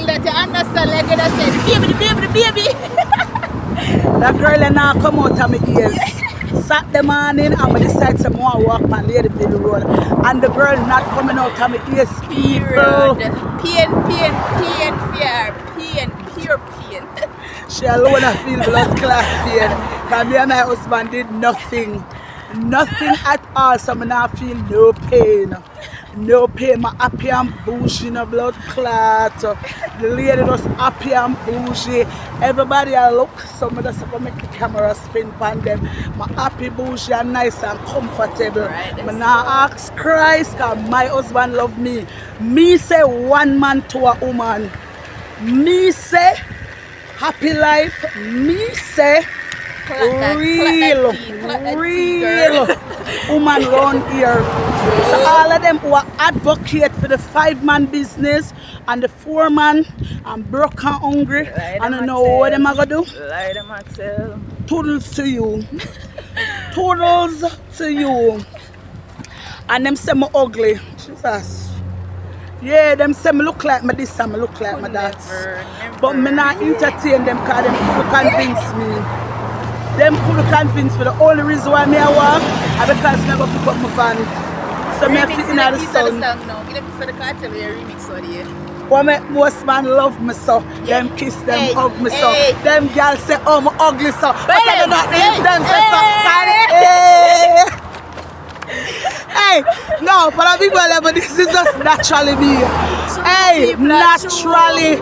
feel that you understand, like I said, the baby. That girl and I come out of my ears. Saturday morning, I'm going to decide to walk on Ladyville Road. And the girl not coming out of my ears, people. Pain, pure pain. She alone I feel blood clot pain. Because me and my husband did nothing. Nothing at all, so I not feel no pain. No pain, my happy and bougie, no blood clot. The lady was happy and bougie. Everybody I look, some of them so make the camera spin on them. My happy, bougie and nice and comfortable. Right, I now ask Christ, because my husband love me. Me say one man to a woman. Me say happy life. Me say real woman round here. So all of them who are advocate for the 5-man business and the 4-man and broke and hungry, and I know what them are gonna do. Lie them a tell. Toodles to you. Toodles to you. And them say me ugly. Jesus. Yeah, them say me look like me this and me look like me that. But me not entertain them because them could convince me. Them could convince me. The only reason why me I walk is because I never pick up my van. So me fit in the sun. Give them for the cartel with a remix on here. What make most man love me so? Yeah. Them kiss, them hug me so. Hey. Them girls say, oh, I'm ugly so. But I do not leave them say so. Hey, no, for a big one, but this is just naturally me. Hey, naturally.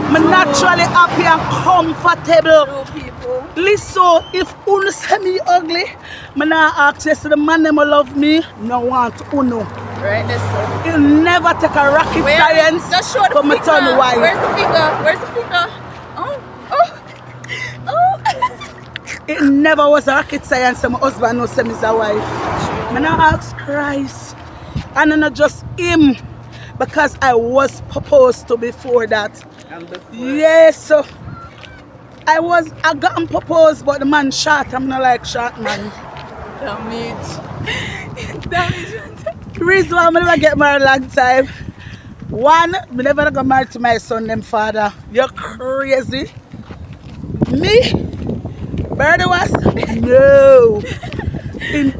I'm naturally happy and comfortable. Listen, if you say me ugly, I'm not ask you, so the man them love me, no want uno. Right, that's so. You never take a rocket science Just show the for me turn white. Where's the finger? Where's the finger? Oh. It never was a rocket science, so my husband knows him is a wife. I ask Christ, and not just him, because I was proposed to before that. Yes, so I got proposed, but the man shot. I'm not like shot man. Damage. The reason why I never get married long time. One, I never got married to my son, them father. You're crazy. Me? Birdie was? No.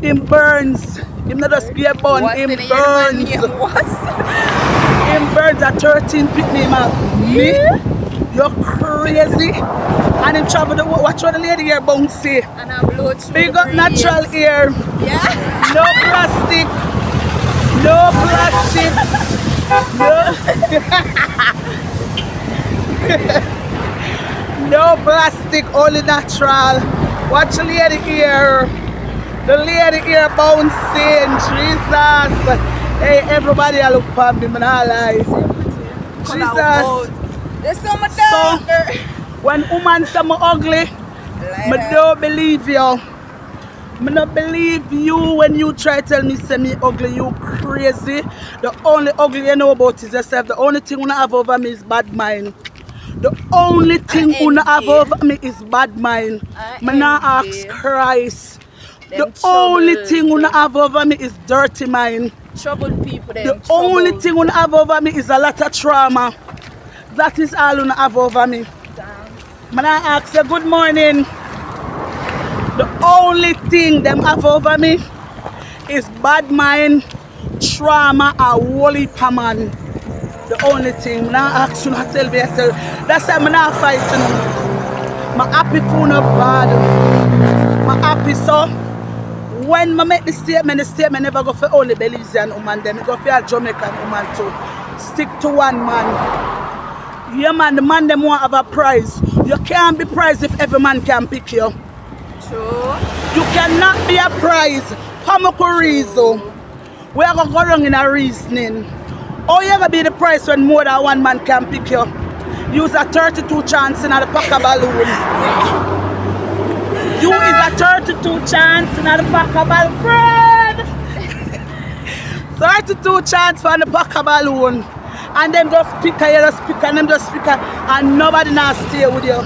In Burns. Him not just get born. In Burns. In Burns at 13 pick me up. Me? You're crazy. And him travel the watch what the lady here bouncy. And I blow through. Big up natural air. Yeah. No plastic. No plastic. No plastic, only natural. Watch the lady here. The lady here bouncing. Jesus. Hey, everybody I look for me, man. I lie. Jesus. There's so much down there. When woman say me ugly, I don't believe you. I don't believe you when you try to tell me say me ugly. You crazy. The only ugly you know about is yourself. The only thing you have over me is bad mind. The only thing you have over me is bad mind. I not ask Christ. The only thing you have over me is dirty mind. Troubled people. The only thing you have over me is a lot of trauma. That is all you have over me. I ask you good morning. The only thing them have over me is bad mind, trauma, and woolly man. The only thing. I ask you not tell me. That's why I'm not fighting. I'm happy for no bad. I'm happy so. When I make the statement never go for only Belizean woman. Then I go for a Jamaican woman too. Stick to one man. Yeah man, the man them want have a prize. You can't be prize if every man can pick you. True. You cannot be a prize. Come up with reason. We are going to go wrong in a reasoning. How you going to be the prize when more than one man can pick you? Use a 32 chance in a pack of balloon. You is a 32 chance in a pack of balloon. 32 chance for the pack of balloon. And them just pick and you just pick and them just pick and nobody not stay with you.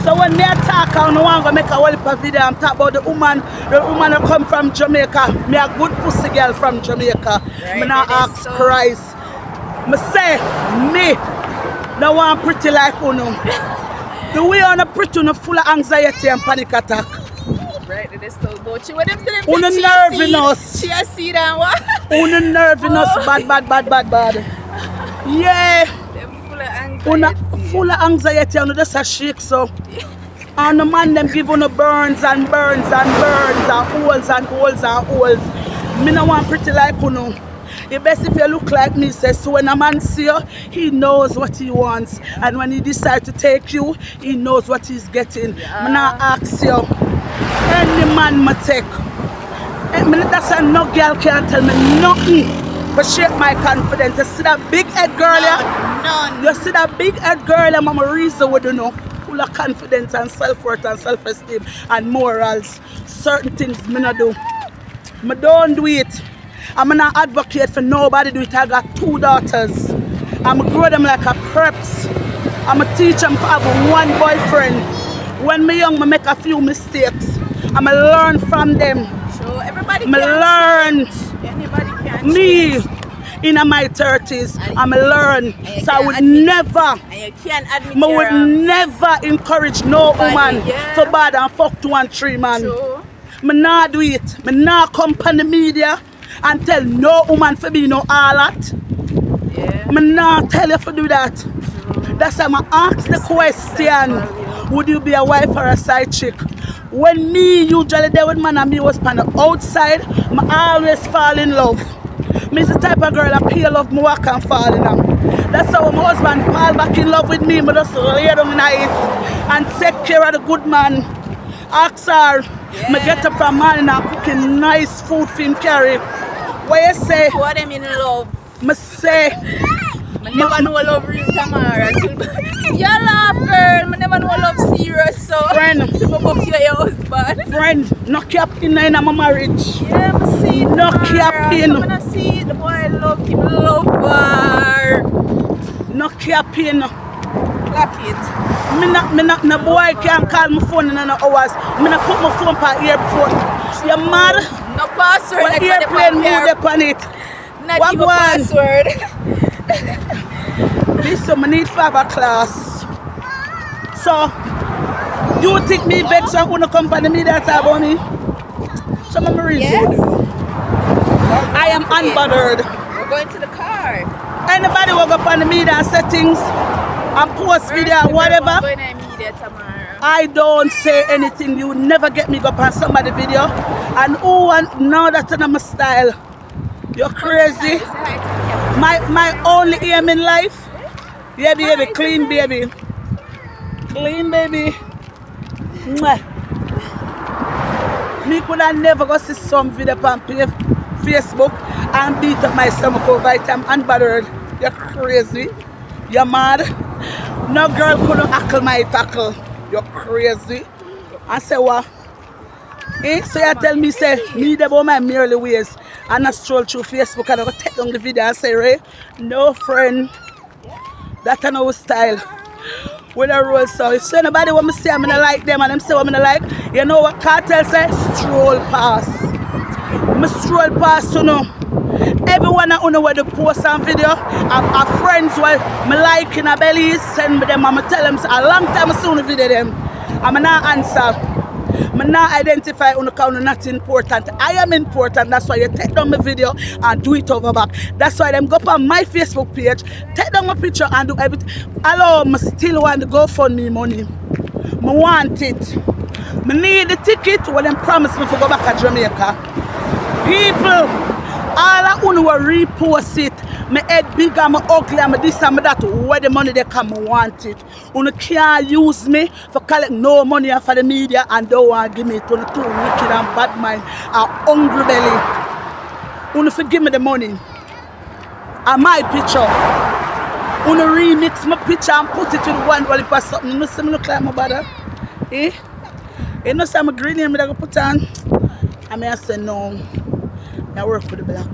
So when me attack I don't want to make a whole heap of video and talk about the woman who come from Jamaica. Me a good pussy girl from Jamaica. Right, me not ask Christ. Me say me No one pretty like Uno. The way on a pretty Uno full of anxiety and panic attack. Right, they still go. She with them to them. Uno nerviness. She a seed and what? Uno nerviness, bad. Yeah. Them full of anxiety. Uno full of anxiety and just a shake so. And the man them give Uno burns and holes. Me no want pretty like Uno. The best if you look like me, says so when a man see you, he knows what he wants. And when he decides to take you, he knows what he's getting. Me not ask you. Any man me take. That's a no girl can't tell me nothing but shake my confidence. You see that big head girl here? None. You see that big head girl here, Mama reason with you know. Full of confidence and self-worth and self-esteem and morals. Certain things me not do. Me don't do it. I'm not advocate for nobody do it. I got 2 daughters. I'm grow them like a preps. I'm teach them to have one boyfriend. When me young, I make a few mistakes. I'm learn from them. So everybody I learn. Anybody can. Me in my 30s, I'm learn. So I would never. And you can't admit I would never encourage no woman to bad and fuck 2 and 3 man. Sure. Me not do it. Me not come on the media and tell no woman for be no all that. Yeah. Me not tell you to do that. That's why I ask the question. Would you be a wife or a side chick? When me usually there with man and me was on the outside, I always fall in love. Me is the type of girl that pay love me walk and fall in love. That's how my husband fall back in love with me. I just lay down in it and take care of the good man. Ask her. Me get up from morning and cooking nice food for him carry. What you say? Who are them in love? Me say. I never know love real Tamara. You laugh, girl. I never know love serious. So Friend. to go up to your husband. Friend, no cap in my marriage. Yeah, I see it. No cap in. So I see it. The boy I love him. Love her. No cap in. Lock it. No boy can't call my phone in no hours. Me not put my phone on earphone. You mad? No password. When Like airplane move up on it. Not What give a one? password. Listen, I need fiber class. So, you think me vex and wanna come on the media talk about me? Some of my reason. Yes. I am unbothered. We're going to the car. Anybody will go up on the media settings and post video or whatever. We're going to media tomorrow. I don't say anything. You never get me go up on somebody video. And who want now that's not my style? You're crazy. My only aim in life. Yeah, baby, clean baby. Clean baby. Mwah. Me could have never go see some video on Facebook and beat up my stomach over it. I'm unbothered. You're crazy. You're mad. No girl couldn't tackle my tackle. You're crazy. I say what? So you tell me say me about my merely ways and I stroll through Facebook and I go take down the video and say, Ray, no friend. That's no style. With a roll so if anybody want me say I'm gonna like them and them say I'm gonna like, you know what Cartel say? Stroll past. Me stroll past you know. Everyone I know where the post and video. Our friends where me like in a Belize send me them and I tell them a long time I soon video them. I'm not answer. I not identify on account not important. I am important. That's why you take down my video and do it over back. That's why them go up on my Facebook page, take down my picture and do everything. Hello, I still want the GoFundMe money. I want it. I need the ticket when them promise me to go back to Jamaica. People, all I want to repost it. My head big and my ugly and my this and my that. Where the money they come, I want it. You can't use me for collect no money for the media and don't want to give me it. You too wicked and bad mind and hungry belly. You forgive me the money. And my picture. You remix my picture and put it with one while it was something. You know see me look like my brother? Eh? You know see I'm green and I go put on? And I say no. I work with the black.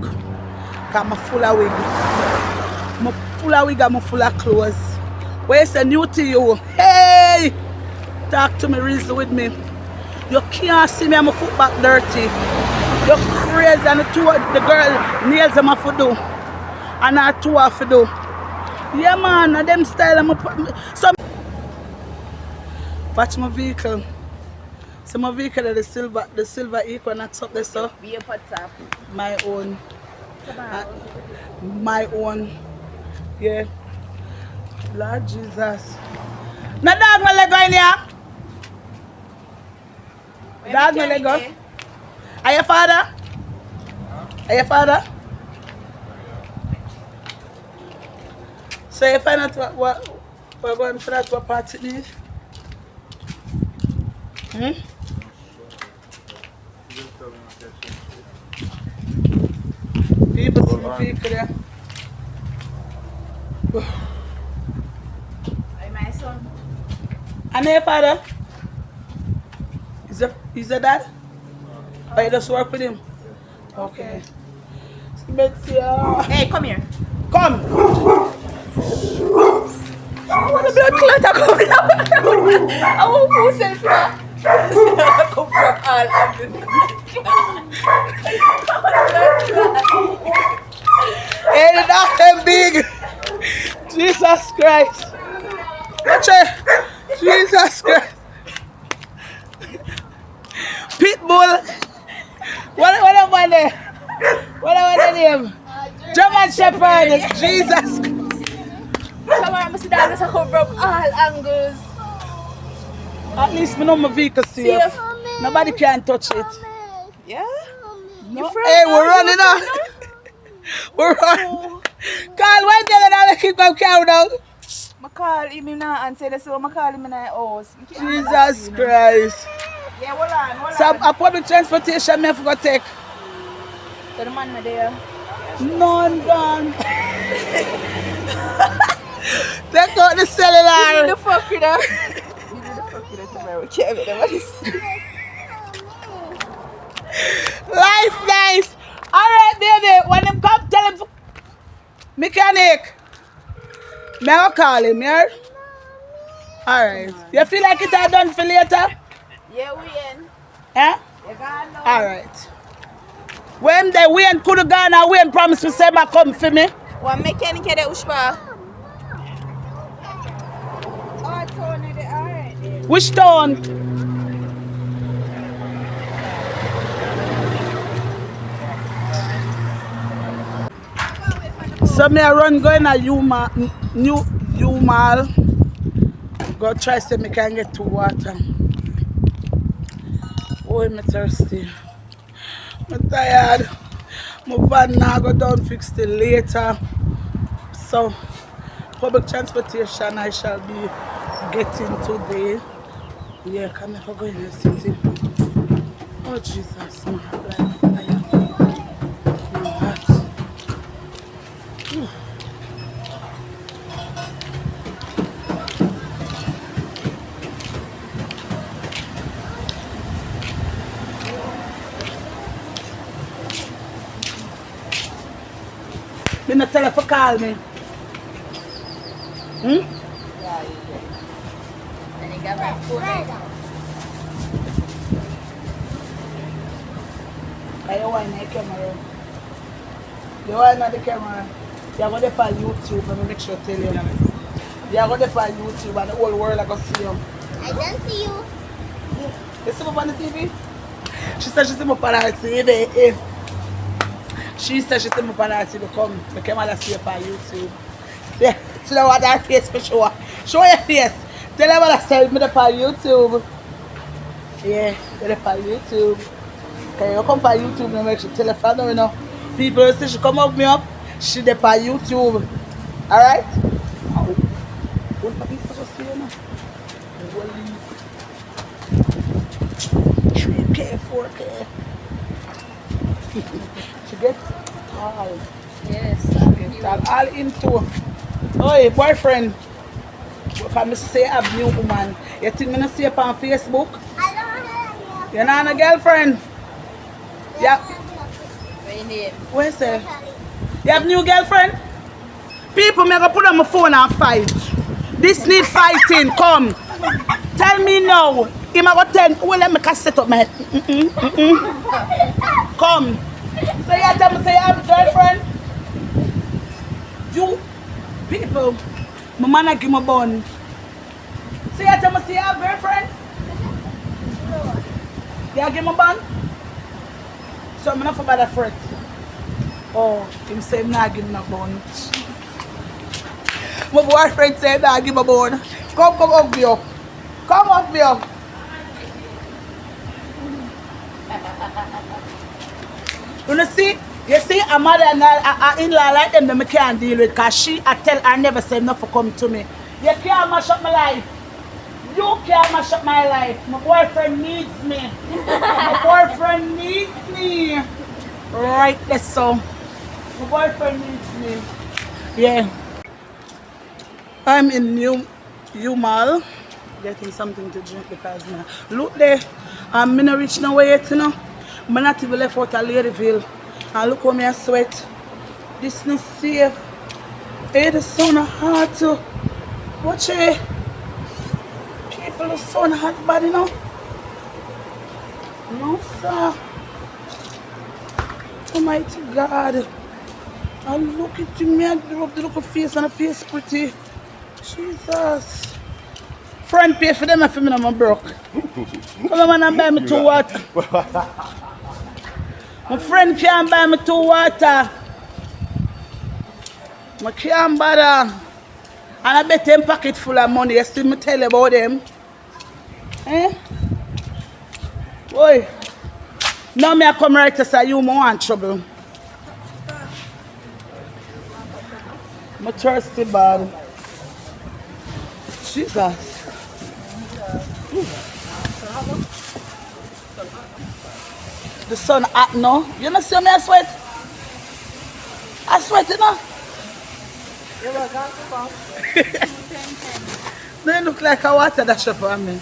I'm full of wig. I'm full of wig and I'm full of clothes. Where's the new to you? Hey! Talk to me, reason with me. You can't see me, I'm a foot back dirty. You're crazy and the girl nails them have to do. And I two have to do. Yeah, man, and them style. Some watch my vehicle. So my vehicle is the silver Equinox up there, so Be a pot up. my own. My own. Yeah. Lord Jesus. No dog my leg in here. Dog my leg up. Are your father? Are your father? So you find out what we're going for that what part it need? People see the vehicle there. Hey, my son. And your father? Is your dad? Or you just work with him? Okay. Hey, come here. Come! What a blood clot coming out. I won't push it from. Come from all angles. Hey, the dog big! Jesus Christ! Watch it! Jesus Christ! Pitbull! What about there? What about the name? German Shepherd! Jesus! Come on, Mr. Douglas, I come from all angles. At least we know my vehicle safe. Safe. Nobody can touch it. Yeah? No. Hey, we're running now. We're running. Carl, when did I keep going countdown? I call him now and say so I call him in the house. Jesus Christ. Yeah, hold on. So a public transportation me have to take. So the man not there. None done. Take out the You cellular. the fuck with her. You do the fuck with her tomorrow. We can't with them. What is Life nice. Alright, baby. When them come, tell him. Mechanic. May I call him, yeah? Alright. You feel like it are done for later? Yeah, we in. Yeah? You got no. Alright. When they Wayne could have gone and Wayne promised to say my come for me. One mechanic at the Ushpa. Oh, Tony, they alright. Which town? So me I run going a new mall. Go try see me can get to water. Oh, I'm thirsty. I'm tired. My van now go down fix till later. So public transportation I shall be getting today. Yeah, can I go in the city? Oh Jesus, my heart like fire. My heart. Me not tell her to call me. Yeah. And he got my phone. You want the camera? You want the camera? You're going to put on YouTube and make sure I tell you. You're going to put on YouTube and the whole world is going to see you. I don't see you. You see me on the TV? She said she see me on the TV. She said she see me on the TV. Come, the camera see you on YouTube. See, she don't want her face for sure. Show your face. Tell her what I said me on YouTube. Yeah, tell her on YouTube. Okay, you come on YouTube and make sure tell her father, you know. People say she come up me up. She dey on YouTube. Alright? What are people supposed to see you now? 3K, 4K. She gets all. Yes. All into. Oh, boyfriend. Because I say I have new woman. You think me not see up on Facebook? I don't have You're not a girlfriend? Yeah. What's your name? Where's it? You have new girlfriend? People, me go put on my phone and fight. This need fighting. Come. Tell me now. Him I go tell. Oh, let me set up my head. Come. So you tell me say you have a girlfriend? You People, my man I give my bun. See I tell me see your girlfriend? Yeah, give my bun? So I'm not about that fret. Oh, him say him not give me no bun. My boyfriend said nah give my bun. Come up me up. Come up me up. You see, a mother and a in-law like them that I can't deal with because I tell her never say nothing come to me. You can't mash up my life. You can't mash up my life. My boyfriend needs me. My boyfriend needs me. Right there, so. My boyfriend needs me. Yeah. I'm in New Mall getting something to drink because look there. I'm not reach nowhere yet, you know. I'm not even left out of Ladyville. And look how me I sweat. This not safe. Hey, the sun hot to watch it. People the sun hot bad, you know. No sir. Almighty God. I look at me and rub the look of face and the face pretty. Jesus. Friend pay for them if I'm broke. Come on and buy me 2 water. My friend can't buy me 2 water. I can't bother. And I bet them pocket full of money. You see me tell you about them. Eh? Boy. Now me I come right to say you want trouble. I'm thirsty bad. Jesus. The sun hot now. You know see me I sweat? I sweat, you know? They look like a water dash up on me.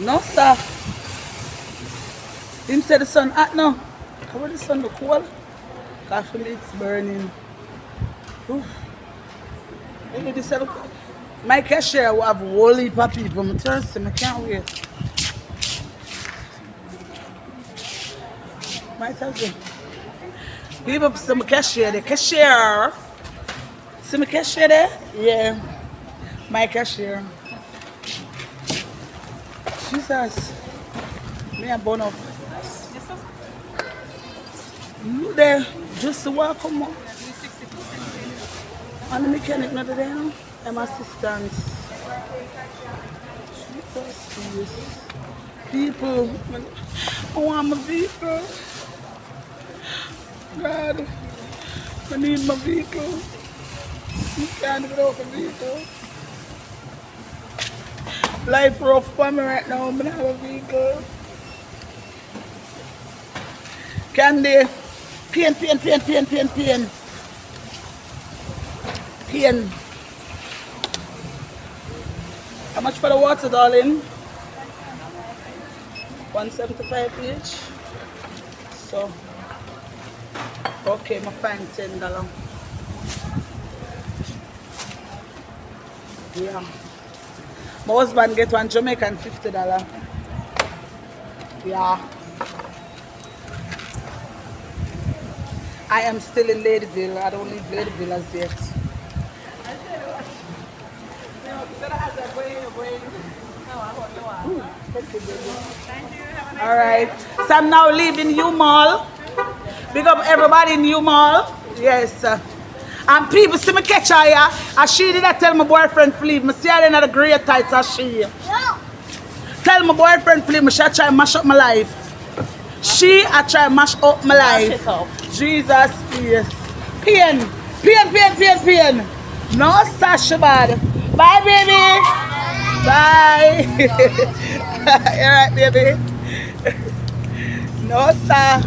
No sir. Him say the sun hot now. How will the sun look cold? I feel it's burning. Oof. Maybe this look. My cashier will have a whole heap of people. I'm thirsty, I can't wait. Might as well. Give up some cashier there. Cashier. See my cashier there? Yeah. My cashier. Jesus. Me a bun up. Look there. Just to walk come up. And the mechanic not there now. I'm assistant. Jesus Christ. People. I want my vehicle. God. I need my vehicle. You can't get off a vehicle. Life rough for me right now. I don't have a vehicle. Candy. Pain. Pain. How much for the water, darling? 175 each. So, okay, my fine $10. Yeah. My husband get one Jamaican $50. Yeah. I am still in Ladyville. I don't leave Ladyville as yet. All right. So I'm now leaving U Mall. Big up everybody in U Mall. Yes. And people see me catch her here. And she did not tell my boyfriend to leave. I see her in the great tights as she. No. Tell my boyfriend to leave. She try to mash up my life. She I try to mash up my life. Jesus, yes. Pain. No Sasha bad. Bye, baby. Bye. Alright, baby. No, sir.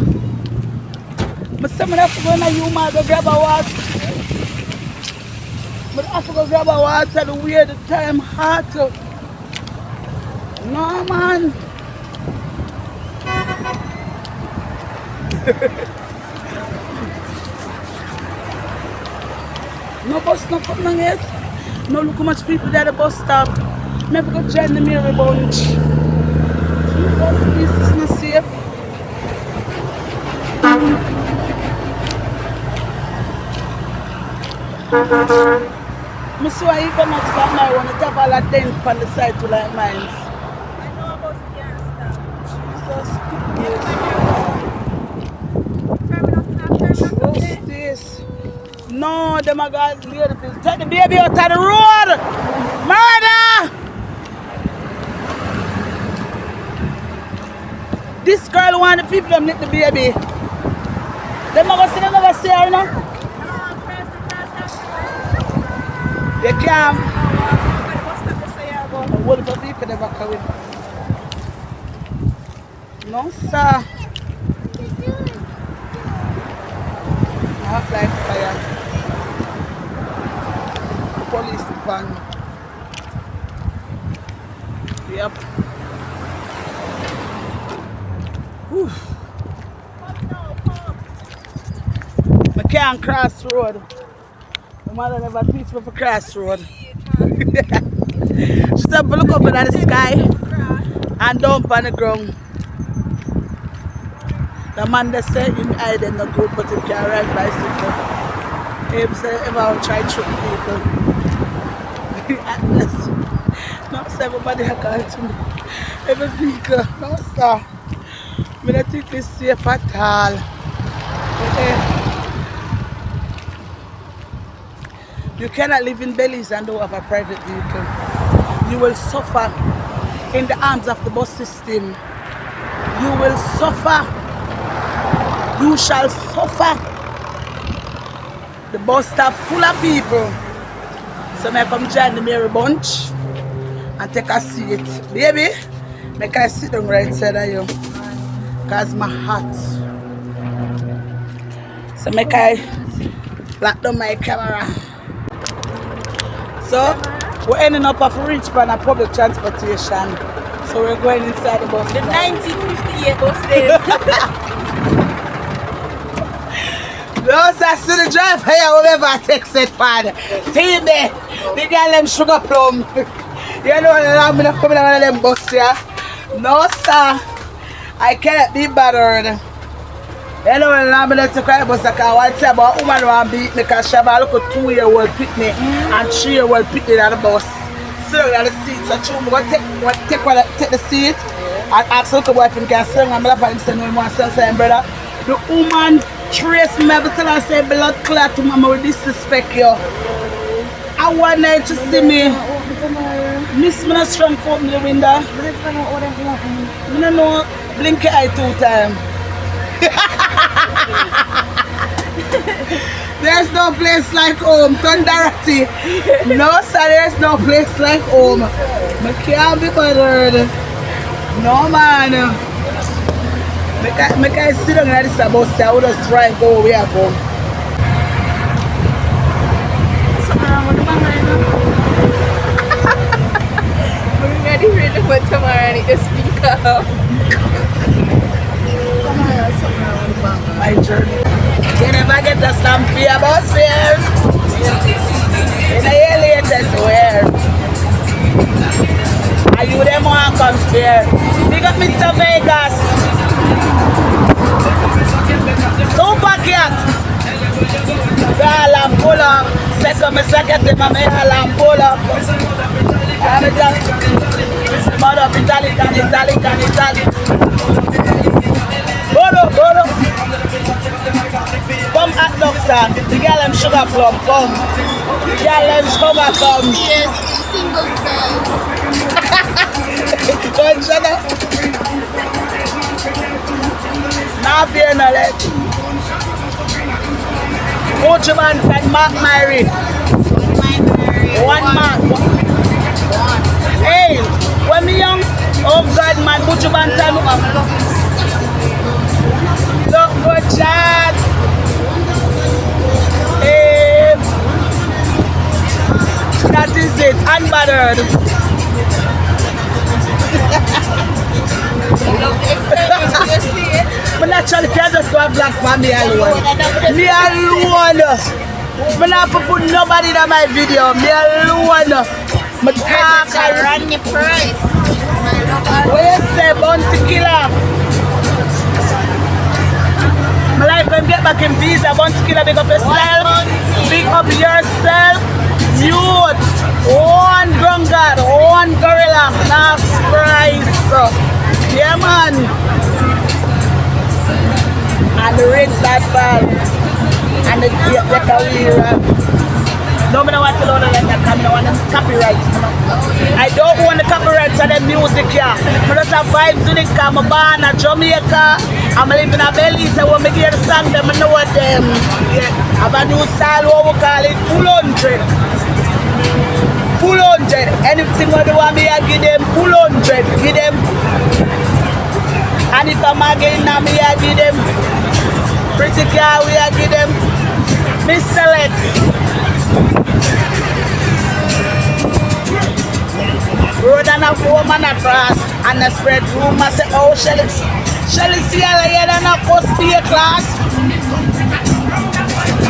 But someone have to go in a human to grab a water. But I have to go grab a water the way the time hot. No, man. No bus not coming yet. No look how much people there at the bus stop. Never go join the Mary Bunch. Jesus, this is not safe. Me saw Equinox that night when it have all a dent on the side to like mine. I know about scary stuff. Jesus. What's this? No, them a got little things. Take the baby out of the road! Murder! This girl want the people to nick the baby. Them never see her, you know? They can't. What if a vehicle never come in? No, sir. Hot like fire. Police van. Yep. Whew. I can't cross road. My mother never teach me to cross road. She said, look up at the sky and dump on the ground. The man that said him hide in the group, but he can ride bicycle. He said, if I will try to trick people. No, sir, everybody has gone to me. Every vehicle. No, sir. I don't think it's safe at all. You cannot live in Belize and don't have a private vehicle. You will suffer in the arms of the bus system. You will suffer. You shall suffer. The bus stop full of people. So I come join the Mary Bunch and take a seat. Baby, make I sit down right side of you. Because my hot. So make I lock down my camera. So we're ending up off Richmond and public transportation. So we're going inside the bus. The 1958 bus there. Those are still the drive here, whoever I take set pad. See you there. The girl them sugar plum. You know I'm gonna come in one of them bus here. No sir. I cannot be bothered. You know I'm gonna take the bus because I tell about a woman who beat me because she have a little 2-year-old picnic and 3-year-old picnic on the bus. So on the seat. So I'm gonna take the seat and ask the little boy if he can sing. I'm gonna say no more sing, brother. The woman trace me, I tell her say blood clot to mama will disrespect you. I want her to see me. Miss me not strong for open the window. I don't know, blink your eye 2 times. There's no place like home, Thunderati. No sir, there's no place like home. I can't be bothered. No man. Make I sit down at this bus, I would just drive go where I go. We're ready for the one tomorrow and it speak up. My journey. You never get the stamp for your bus here. In a year later, swear. Are you them one comes here? Big up Mr. Vegas. Super cat. Alarm pull up. Second me second my alarm pull up. I'm mother of Italy. Bolo. Come at doctor. The girl am sugar plum. Come. The girl am sugar plum. Yes, single cell. Go and shut up. Now fear no let. Coach man and Mark Mary. One man. Hey, when me young, oh God man, put your man time up. Look good chat. Hey, that is it. Unbothered. But naturally, can't just go a black man me alone. Me alone. I not have to put nobody in my video. Me alone. Me talk and Run the price. what you say, bounty killer? My life when get back in visa, bounty killer, big up yourself. Big up yourself. Yeah, man. And the rain start fall. And the career. No, I don't want to know that I don't want the copyrights. I don't want the copyrights of the music here. I just have vibes in it. I'm born in Jamaica. I'm living in Belize. So when I hear the song, I know what them. Yeah. I have a new style, what we call it, full 100. Full 100. Anything what they want me, I give them full 100. Give them. And if I'm again, me, I give them. Pretty car, we I give them. Mr. Lex. Road and a woman across and a spread rumor say, oh, Shelly see her here and a post be a class.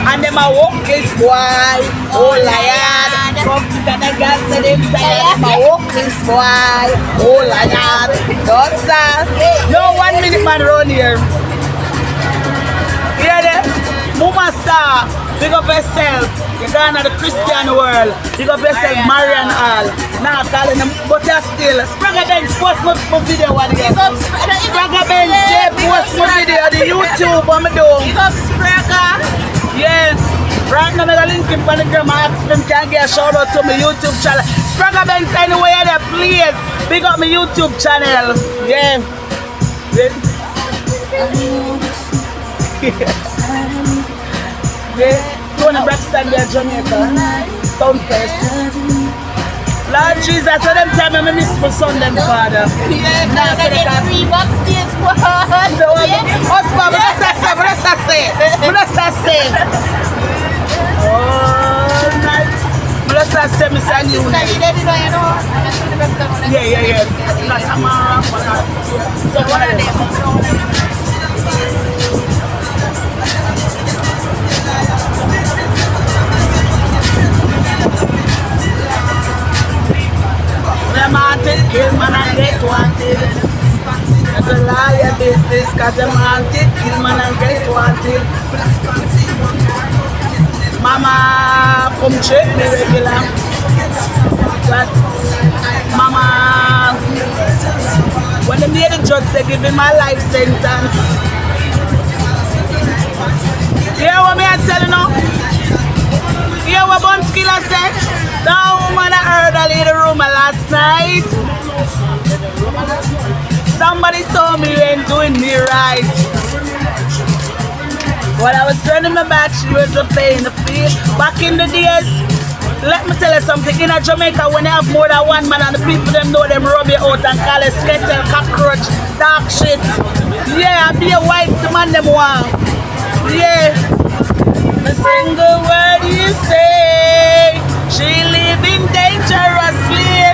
And them a walk this boy, oh lion. Come to the gas to them tired, them a walk this boy, oh lion. Don't stop. No 1 minute man run here. Hear them? Mama star, big up yourself. You're going to the Christian world. Big up yourself, Marian Hall. Now calling them, but you're still. Spragga Benz post my video one again. Spragga Benz post my video on the YouTube. I'm doing. Big up Spragga. Yeah. Right now, I'm going to link him for the gram. I ask him can get a shout out to my YouTube channel. Spragga Benz anywhere there, please. Big up my YouTube channel. Yeah. Yeah. Tony Braxton there, Jamaica. Soundfest. Lord Jesus, I tell them time I miss my son, them father. Yeah, now they get free backstage. Husband, let's say. Oh, nice. Let's say, Miss Annie. Yeah. Not Tamara. So one of them. Them haunted, kill man and get wanted. That's a liar business, cause them haunted, kill man and get wanted. Mama, come check me regular. But Mama, when they made the judge say give me my life sentence. You hear what me I tell you now? You hear what Bun Skiller said? That woman I heard a little rumor last night. Somebody told me you ain't doing me right. When I was turning my back, she was a pain in the field. Back in the days, let me tell you something. In Jamaica, when you have more than one man and the people them know them rub you out and call it skettle, cockroach, dark shit. Yeah, I be a wife, the man them want. Yeah. A single word you say. She living dangerously.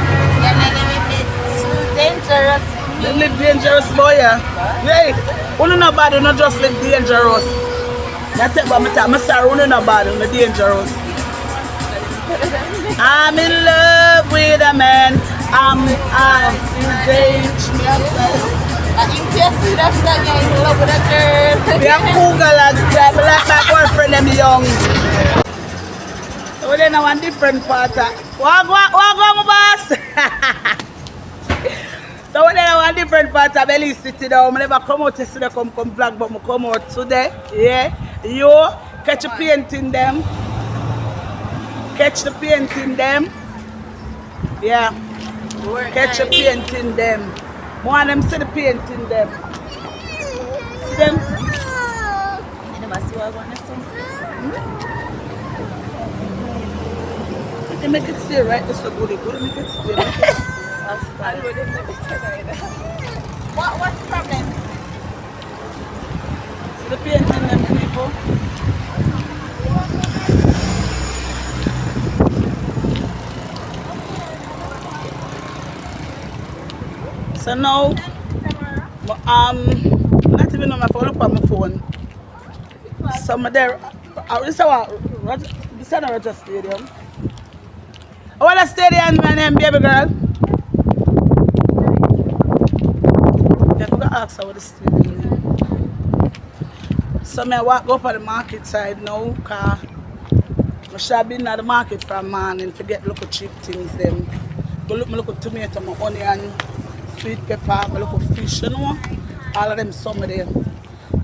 Dangerous. They live dangerous, boy. Yeah. Only nobody not just live dangerous. I tell you about my star, only nobody not dangerous. I'm in love with a man. I'm his age. If you see that song, you're in love with a girl. We have cougar lads, I like my boyfriend them young. So then I want different part. What my boss? So then I want different part of Belize City now. I never come out yesterday, come vlog, but I come out today. Yeah. You catch a painting them. Catch the painting them. Yeah. Catch a painting them. One of them see the painting them. See them? You never see what I want to say. They make it stay right. That's so good. They make it stay. What's the problem? See the painting them people. So now, not even on my phone, look on my phone. Some of there, this is a Roger Stadium. What a stadium, my name, baby girl? I forgot to ask her what the stadium is. So I walk up on the market side now, because I should have been at the market from morning to get local cheap things. Then go look at tomato, my onion, sweet pepper, I look for fish, you know. All of them summer there.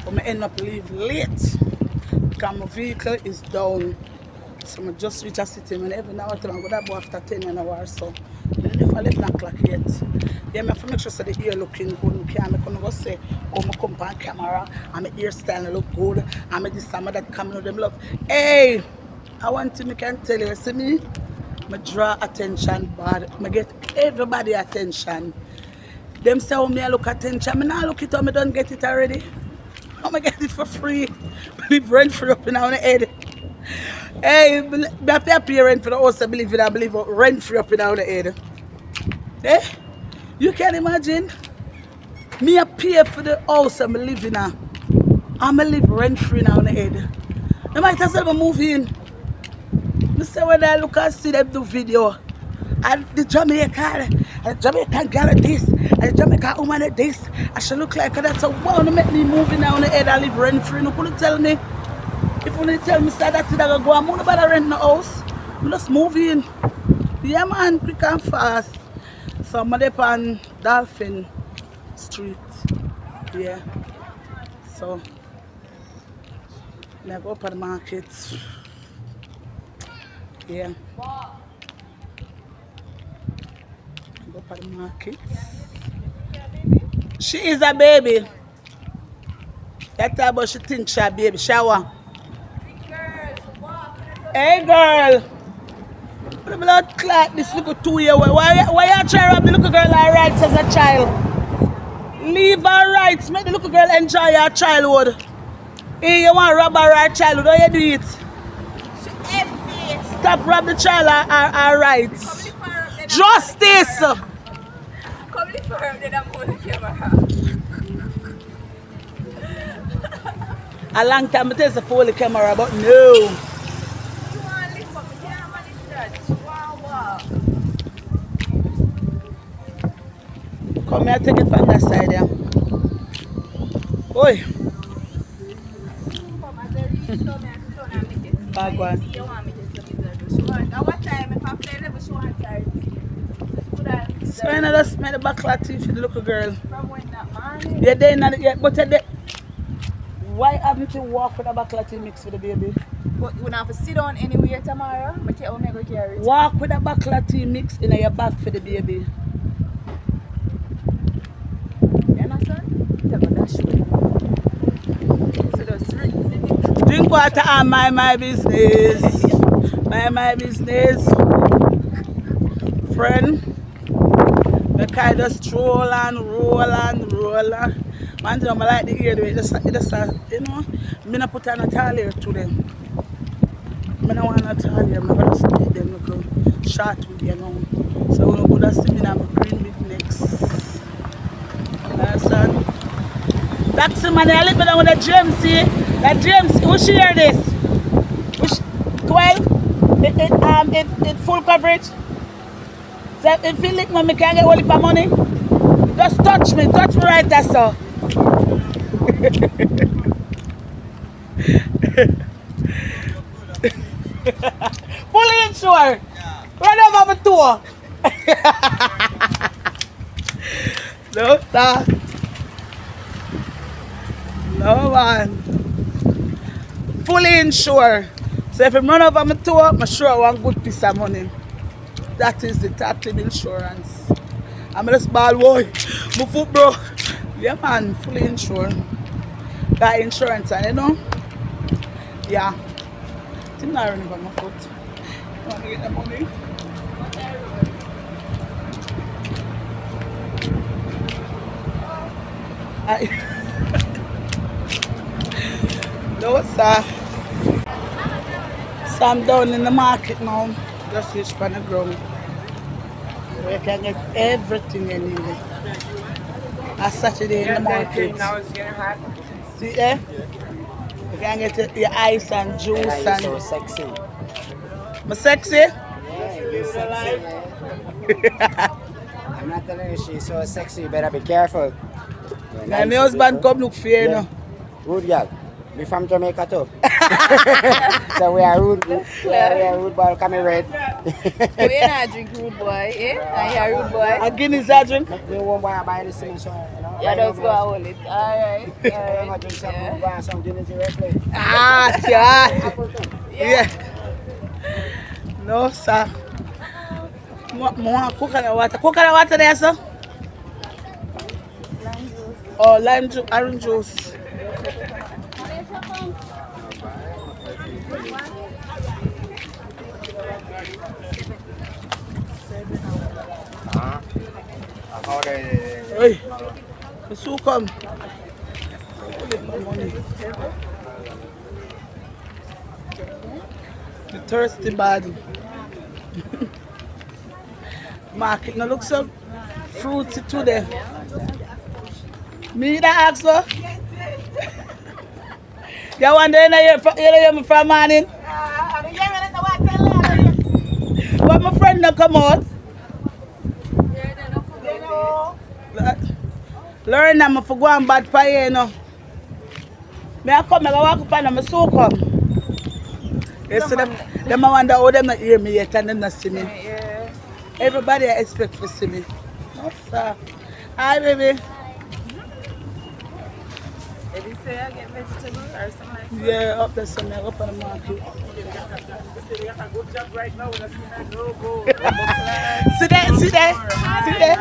But I end up leave late because my vehicle is down. So I just reach a city and every now and then I go that after 10 an hour or so. And if I 11 o'clock yet. Yeah, I have to make sure so the ear looking good. I can't go say, oh, I come on camera and my hairstyle look good. And this time that coming with them love. Hey, I want to make and tell you, see me? I draw attention bad. I get everybody attention. Them say, oh, me I look attention. I now look it up, I don't get it already. I'm going to get it for free. Live rent free up in our head. Hey, I have to pay rent for the house, I believe rent free up in our head. Eh? You can imagine? Me I pay for the house I'm living in. I'm live rent free now in the head. I might as well move in. I say when I look and see them do video. And the Jamaican girl this, and the Jamaican woman this. I should look like that. So wow, make me move in now in the head and live rent free. You couldn't tell me. If you tell me that I go, I'm not about to rent no house. I'm just moving. Yeah man, quick and fast. So I'm up on Dolphin Street. Yeah. So I go up at the market. Yeah. Go up at the market. She is a baby. That time about she thinks she's a baby. Shower. Hey girl, what the blood clot this little 2-year-old? Why you trying to rob the little girl her rights as a child? Leave her rights, make the little girl enjoy her childhood. Hey, you want to rob her childhood, how you do it? Stop rob the child her rights. Justice! Come live for her, then I'm going to camera. A long time it takes to follow the camera, but no. Come here, take it from that side, yeah. Oi. Bag one. So I just made the backlat teeth for the little girl. Yeah, they not yet, but why haven't you walked with a backlat teeth mix for the baby? But you have to sit down anywhere tomorrow, but you only go carry it. Walk with a backlat teeth mix in your bag for the baby. Drink water and mind my business. Mind my business. Friend. I kind of stroll and roll and roll. Man, I like the ear. You know, I'm not put on a taller today. I don't want a taller. I'm going to speed them. Look, short with you know. So I'm going to see me now. Green with next. Understand? Taxi man, I live down with the GMC. That GMC, who share this? 12? It full coverage? So if you lick me, I can't get all the money. Just touch me right there, sir. Fully insured. Right over the tour. No, sir. No, man. Fully insured. So if I run over my tour, I'm sure I want good piece of money. That is the active insurance. I'm just ball boy. My foot broke. Yeah, man. Fully insured. Got insurance, and you know? Yeah. I'm not running over my foot. You want to get the money? No, sir. So I'm down in the market now. Just reach on the ground. Where you can get everything you need. A Saturday in the market. Now it's getting hot. See there? You can get your ice and juice Yeah, and. you're so sexy. My sexy? Yeah, you're sexy. I'm not telling you she's so sexy. You better be careful. My husband come look for you now. Good girl. Be from Jamaica too. So we are rude. We are rude boy, come here red. Oh, you not drink rude boy, eh? And you're rude boy. A Guinness I drink. We won't buy the cement, so you know. Yeah, that's go and hold it. Alright. I'm gonna drink some rude boy and some Guinness red plate. Ah, yeah. Yeah. No, sir. More coconut water. Coconut water there, sir? Oh, lime juice, orange juice. Hey, the soup come. The thirsty body. Market no look so fruity today. Me that ask her. You want to hear me from morning? But my friend not come out. Learn them for go and bad for you know. Me I come, I walk up and I'm so come. You see them I wonder how them not hear me yet and them not see me. Everybody I expect to see me. No, sir. Hi, baby. Did you say I get vegetables or something like that? Yeah, up there somewhere, up on the market. See there, see there, see there.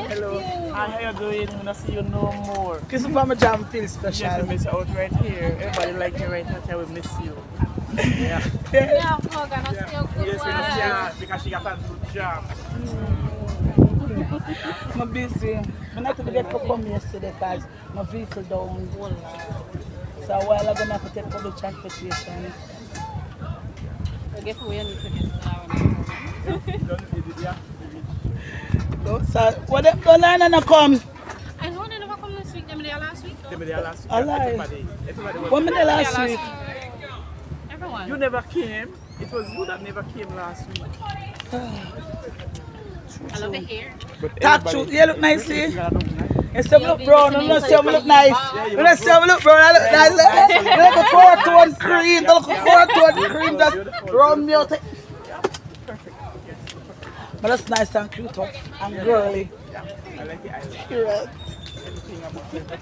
Hello. How you doing? I see you no more. Kiss from my jam feel special. Yes, I miss out right here. Everybody like me right now. I will miss you. Yeah. Yeah, hug and I still good Yes, we don't see her because she got a good job. I'm busy. I not to get to come yesterday because my vehicle down. So a while I'm going to have to take public transportation. I guess we need to get So what them going on and come? I know they never come this week, they were there last week. They were there last week. Alive. Everybody was When me there last Yeah, week? Everyone. You never came. It was you that never came last week. I love the hair. But Talk to you look nice, see? you gotta look nice. You say I look brown, you don't say I look nice. You don't say I look brown, I look nice. You look a 4-tone cream, you look a 4-tone cream, just brown me out. But that's nice and cute, huh? And girly. Yeah, I like it. I like You're right. everything about it.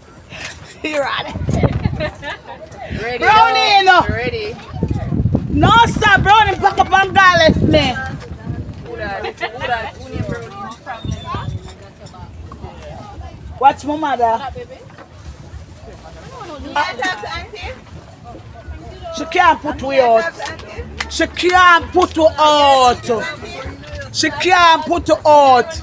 You're right. Ready? Brownie, no. Ready? No, sir, brownie pack up and go left me. Who that? Who name brownie? Watch my mother. She can't put you out. She can't put you out. She can't put you out.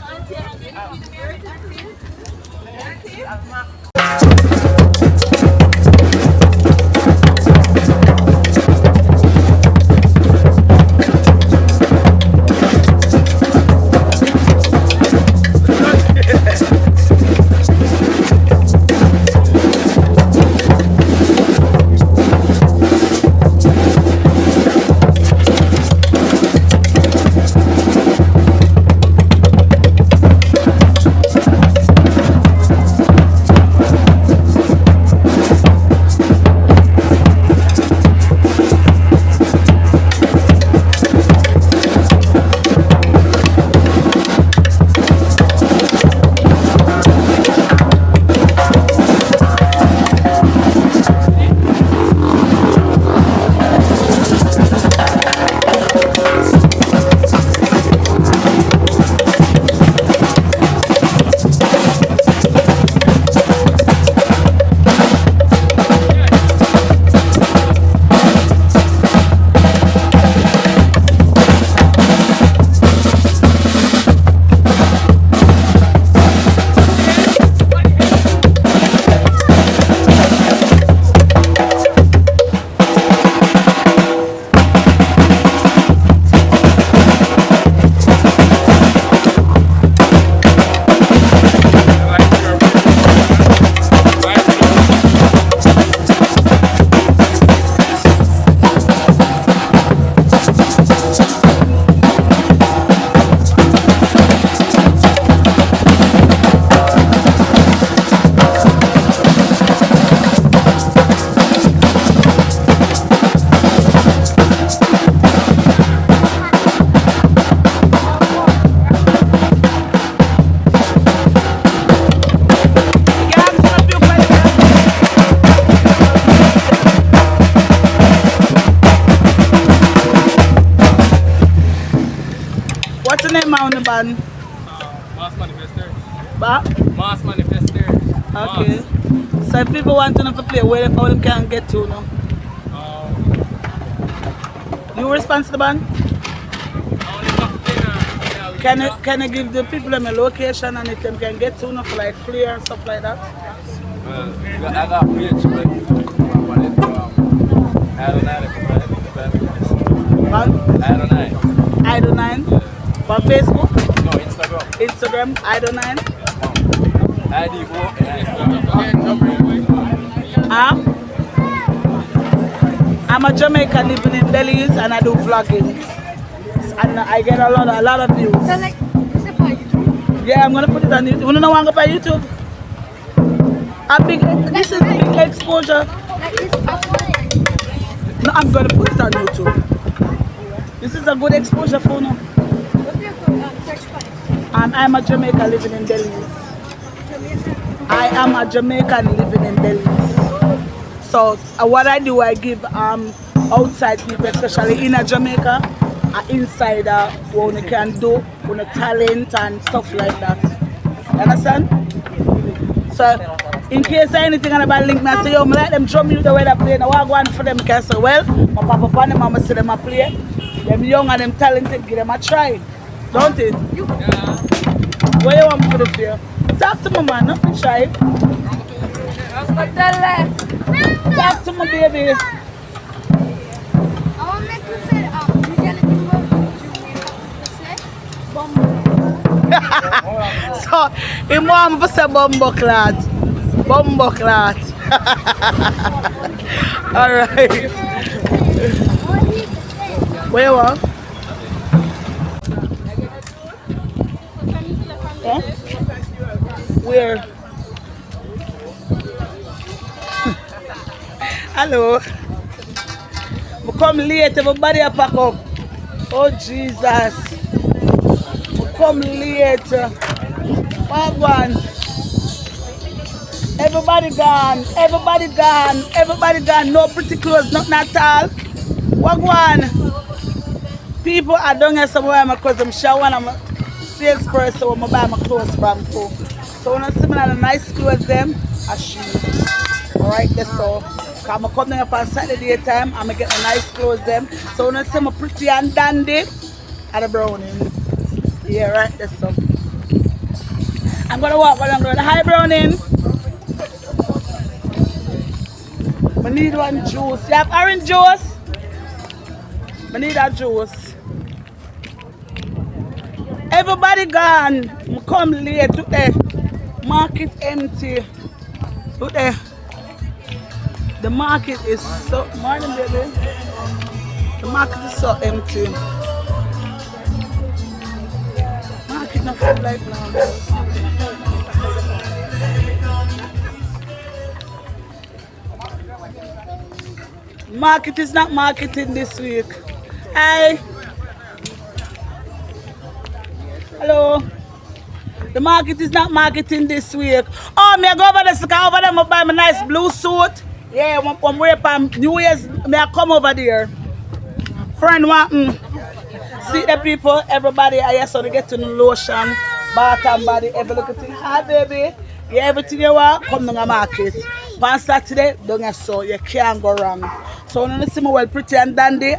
What's the name on the band? Mass Manifester. Ba? Mass Manifester. Okay. So if people want to know to play, where how them can get to now? You response to the band? Can you give the people them a location and if them can get to know for like play and stuff like that? Well, I got page, but I don't know. Idol9. On Facebook? No, Instagram. Instagram, Idol9. I'm a Jamaican living in Belize and I do vlogging. And I get a lot of views. So like, is it by YouTube? Yeah, I'm gonna put it on YouTube. You wanna know what I'm gonna by YouTube? This is big exposure. Like, it's uploaded. No, I'm gonna put it on YouTube. This is a good exposure for now. What's your search point? I'm a Jamaican living in Belize. I am a Jamaican living in Belize. So what I do, I give outside people, especially in Jamaica, an insider what you can do, what you talent and stuff like that. You understand? So in case anything about link me, I say, yo, I let them drum you the way they play. Now I go on for them, can say, well, my papa and them, mama see them a play. Them young and them talented, give them a try. Don't it? Yeah. What you want me to do for you? Talk to my man, not be shy. Talk to my baby. I want to make you say, you get it in So, he want to say bumbo clat. Bumbo clat. Alright. Where you want? Huh? Where? Hello. We come late, everybody a pack up. Oh Jesus. We come late. What one? Everybody gone. Everybody gone. Everybody gone. No pretty clothes, nothing at all. What one? People are down here somewhere because I'm sure one I'm a salesperson where I buy my clothes from too. So when I see me the nice clothes them, I shoot. Alright, that's all. Because I come down here on Saturday time, I'm get the nice clothes them. So when I see me pretty and dandy, I the browning. Yeah, right, that's all. I'm gonna walk along the road. Hi browning. I need one juice. You have orange juice? I need a juice. Everybody gone. I come late today. Market empty. Today. The market is so morning baby. The market is so empty. Market not full like now. Market is not marketing this week. Hi. Hello. The market is not marketing this week. Oh, me I go over there, so over there, I buy my nice blue suit. Yeah, I'm wearing for New Year's. Me I come over there. Friend want see the people, everybody. I yes, so they get to the lotion, bath and body, every little thing. Hi, baby. Yeah, everything you want, come to the market. On Saturday, don't get so you can't go wrong. So when you see me well pretty and dandy,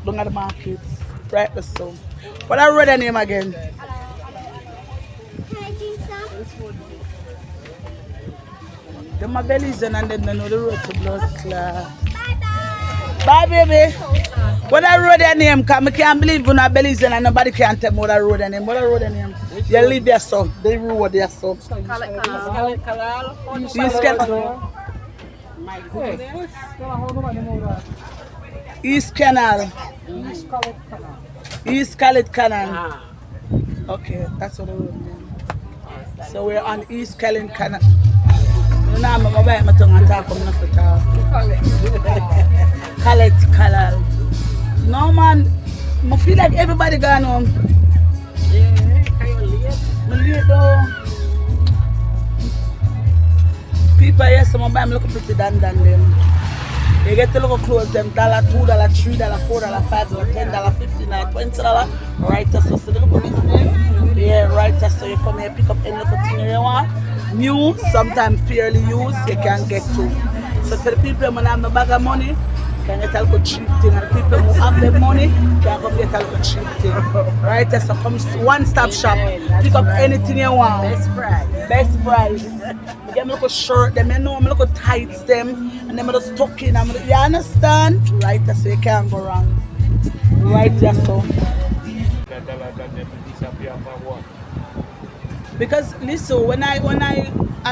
don't at the market. Right, the so. What I read the name again? Them my Belize and then they know the road to blood clot. Bye, baby. What I wrote their name, because I can't believe you're not Belize and nobody can tell me what I wrote their name. What I wrote their name? You live their son. They reward their son. East Canal. East Calit Canal. Okay, that's what I wrote name. So we're on East Calit Canal. No, I'm going to buy my tongue and talk. I'm not for talk. Calit Canal. No, man. I feel like everybody gone home. Yeah, kind of late. I'm late though. People, yes, I'm looking pretty than them. You get the little clothes, them $1, $2, $3, $4, $5, $10, $15, $20. Right, so the little business. Yeah, right, so you come here, pick up any little thing you want. New, sometimes fairly used, you can get to. So for the people who have no bag of money, can get a little cheap thing, and the people who have the money can come get a little cheap thing. Right? So come one-stop shop, pick up anything you want. Best price. Best price. You get me little shirt, them you know, me little tights them, and them little stocking. You understand? Right? So you can't go wrong. Right? Yes, so. Because listen, when I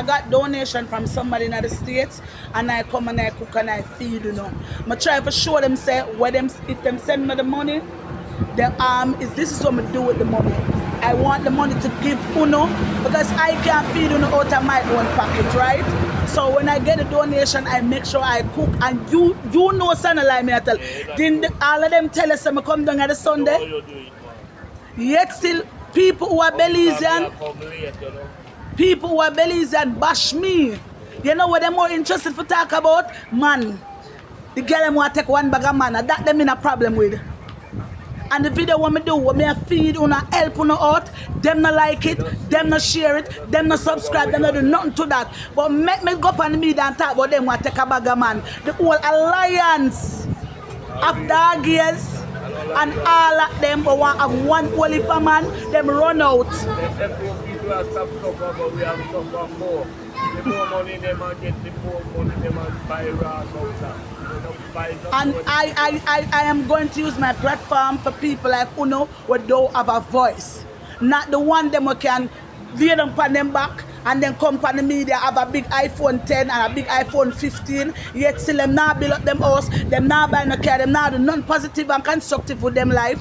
got donation from somebody in the States and I come and I cook and I feed, you know, I try to show them say where them if them send me the money, this is what I do with the money. I want the money to give Uno because I can't feed Uno out of my own pocket, right? So when I get a donation, I make sure I cook, and you know, son, like me I tell. Didn't all of them tell us I come down on the Sunday? Yet still. People who are Belizean, bash me. You know what they're more interested to talk about? Man. The girl them want to take one bag of man, and that them in a problem with. And the video what me do, what me feed, una help una out, them not like it, them not share it, them not subscribe, them not do nothing to that. But make me go up on the media and talk about them want to take a bag of man. The whole alliance of doggies. And all of them who want to have one holy per man, them run out. People have stopped suffer, but we have suffered more. The more money they might get, the more money they might buy raw outside. And I am going to use my platform for people like Uno who don't have a voice. Not the one them who can lay them on them back and then come on the media, have a big iPhone 10 and a big iPhone 15, yet still them not build up them house, them not buy no car, them not do none positive and constructive with them life.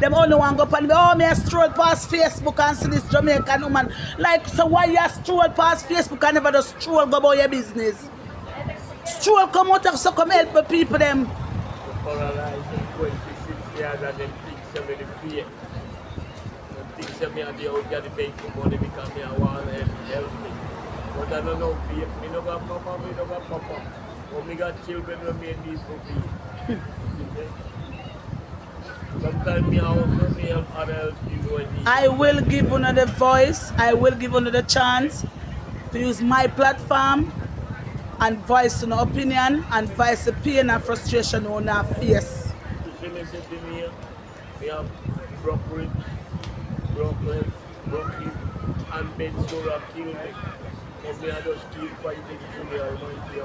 Them only want to go up and oh, me a stroll past Facebook and see this Jamaican woman. Like, so why you stroll past Facebook and never just stroll go about your business? Stroll come out of so come help the people them. Paralyzed in 26 years and them things are fear. Things that me and the out get the pay for money because me I want to help me. But I don't know, me no got papa, me no got papa. But me got children who made these for me. Sometimes me also me help others people when need. I will give another voice, I will give another chance to use my platform and voice an opinion and voice the pain and frustration on our face. You see me sitting here, me have broke hip, and Ben Sora killed me. But me I just keep fighting to the Almighty. I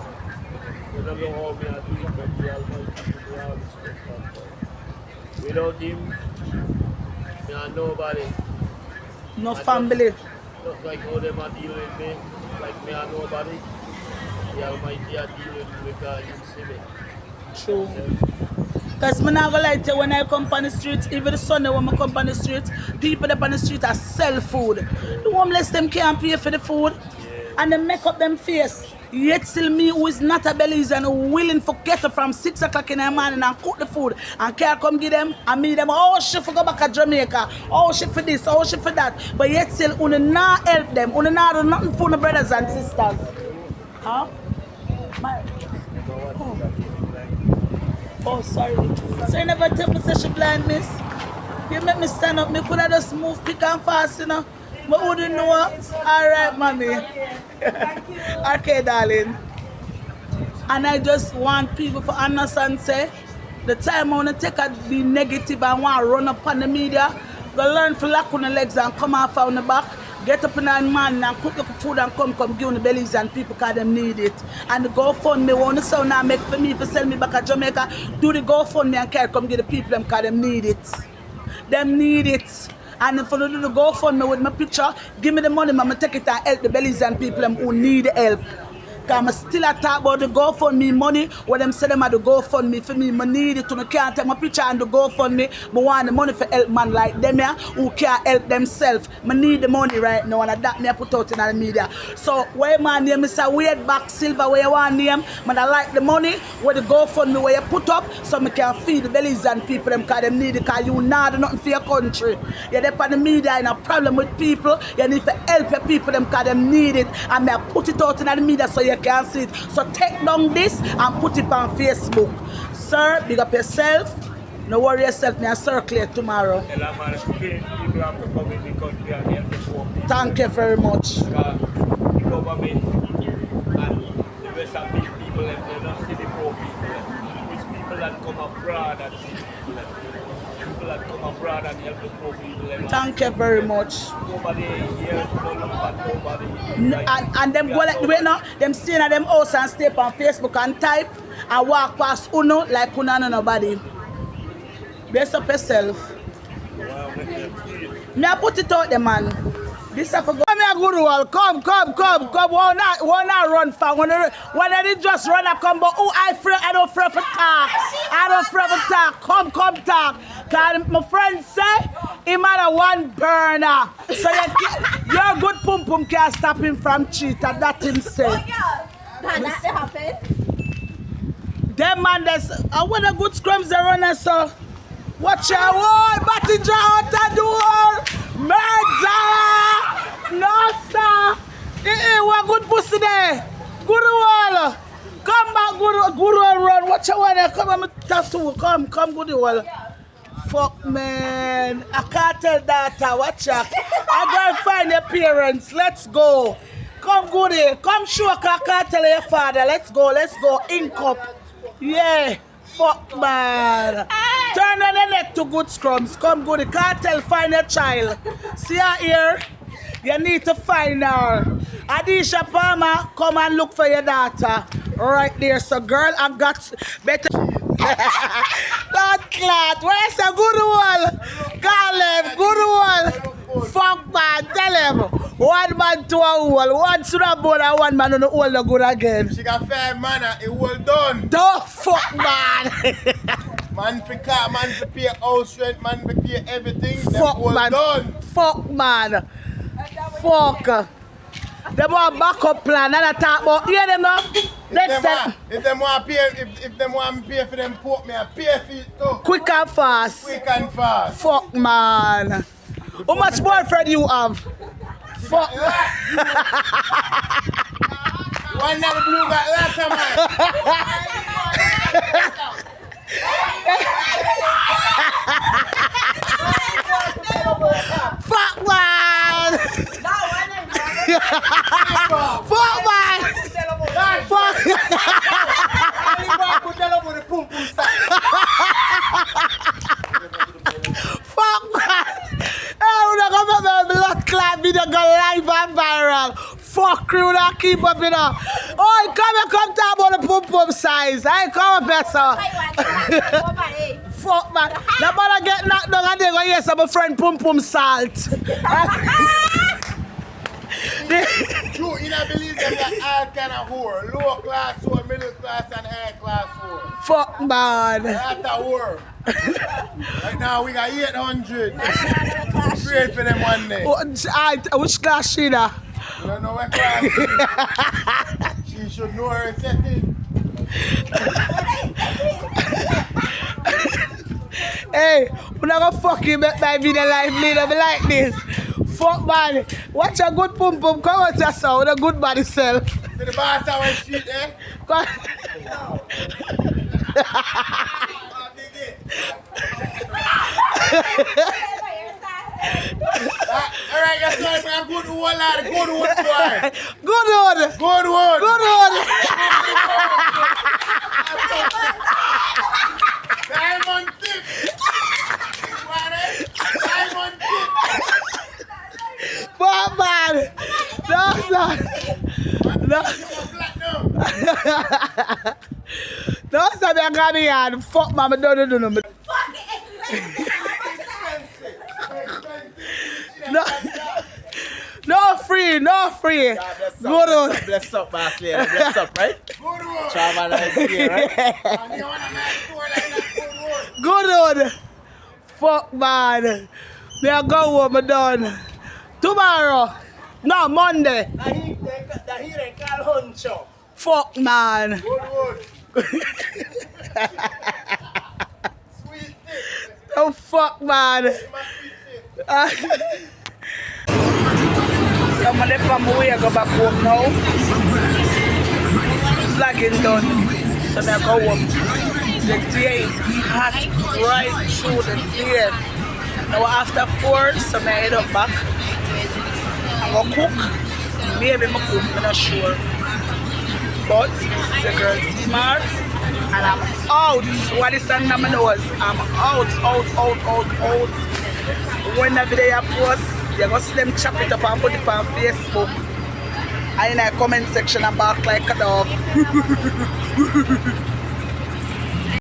don't know how me I do it, but the Almighty will have respect. Without him, me are nobody. No family. Just like how them are dealing with me, like me are nobody. The Almighty are dealing with me because you see me. True. Because I'm not going to lie to you, when I come on the street, even the Sunday when I come on the street, people up on the street are sell food. The homeless them can't pay for the food. And they make up them face. Yet still me who is not a Belizean and willing for get up from 6 o'clock in the morning and cook the food and can't come give them and me them, oh shit for go back to Jamaica, oh shit for this, oh shit for that. But yet still you not help them, you not do nothing for the brothers and sisters. Huh? Oh, sorry. So you never tell me such a blind miss? You make me stand up, me could have just move quick and fast, you know. But wouldn't know. Alright, mommy. Okay, darling. And I just want people to understand, say, the time I want to take a be negative and want to run up on the media, go learn to lock on the legs and come off on the back, get up in the morning and cook the food and come give the Belize and people because them need it. And the GoFundMe, want to sound now make for me to sell me back to Jamaica, do the GoFundMe and carry come give the people them because them need it. Them need it. And if you do the GoFundMe with my picture, give me the money, I'm take it and help the Belizean people who need help. Because I'm still a talk about the GoFundMe money, what them say them at the GoFundMe for me, I need it, I can't take my picture and the GoFundMe, I want the money for help man like them here, who can't help themselves. I need the money right now and that me I put out in the media. So where my name is a weird back silver where you want name, but I like the money, where the GoFundMe where you put up, so I can feed the Belizean people them because they need it, because you not do nothing for your country. You're there on the media in a problem with people, you need to help your people them because they need it, and I put it out in the media so you they can see it. So take down this and put it on Facebook. Sir, big up yourself. No worry yourself, me and circulate tomorrow. Thank you very much. The government and the rest of the people, they don't see the poor people. It's people that come abroad and see people that come abroad and help the poor people. Thank you very much. Nobody here, don't look at nobody. And them go like the way now, them stay in them house and stay on Facebook and type and walk past Uno like Uno and nobody. Bless up yourself. Me I put it out there, man. This have to go. Come here, good world. Come. One not run far. When they just run and come, but I don't afraid for talk. I don't afraid for talk. Come talk. Cause my friend say him had a one burner. So your good pum can't stop him from cheat. And that him say. That happened. Them man, I want a good scrums they run so. Watch your wall, batty draw out the door. Murder! No, sir. What good pussy there? Good wall. Come back, good wall run. Watch your wall. Come on, tattoo. Come, good wall. Fuck, man. I can't tell that. Watch out. I gotta find your parents. Let's go. Come, goody. Come, show. I can't tell your father. Let's go. Ink up. Yeah. Fuck, man. Turn on the neck to good scrums. Come good. The cartel find a child. See her here? You need to find her. Adisha Palmer, come and look for your daughter. Right there. So girl, I've got better. Not clot. Where's a good one? Call him. Good one. Fuck, man. Tell him. One man to a hole. One to the board and one man on the hole good again. She got 5 man and it well done. The fuck, man. Man for car, man for pay house rent, man for pay everything. Fuck, well man. Done. Fuck, man. Fuck. Them want backup plan and I talk about hear them now. If them want pay, if them want me pay for them pork, me I pay for it too. Quick and fast. Quick and fast. Fuck, man. How much boyfriend you have? Fuck. One that the blue got lots of man. Fuck, man. Fuck, man. Fuck. Fuck, man. Hey, we're not going to blood clot video go live and viral. Fuck you, not keep up, you know. Oh, come talk about the pum size. Hey, come up here, sir. Fuck, man. The man get knocked down and they go, yes, I'm a friend pum salt. You in a Belize, them got all kind of whore. Low class whore, middle class and high class whore. Fuck, man. That's a whore. Right now we got 800. Trade for them one day. Which class she da? You don't know what class she is. She should know her setting. Hey, we're not gonna fucking make my video life leader be like this. Fuck, man. Watch a good pum. Come out your sound with a good body self. To the boss our street, eh? Alright, that's why I'm a good one, lad. Good one, boy. Good one. Good one. Good one. Diamond tip. Diamond tip. Fuck, man. No. Don't say me a granny hand. Fuck, man. I don't know. No free. Good one. Bless up, boss lady. Bless up, right? Good one. Charm nice here, right? And you want a nice store like that, good one. Good one. Fuck, man. Me a go home, I'm done. Tomorrow. No, Monday. That he ain't call Huncho. Fuck, man. Good one. Sweet tip. Oh, fuck, man. Somebody from where go back home now. vlogging done. So I go home. The day is hot right through the day. Now after 4, so I head up back. I go cook. Maybe I cook, I'm not sure. But this is a girl Timar. And I'm out. What is on my nose? I'm out. Whenever they post, you go see them chop it up and put it on Facebook. And in the comment section, I bark like a dog.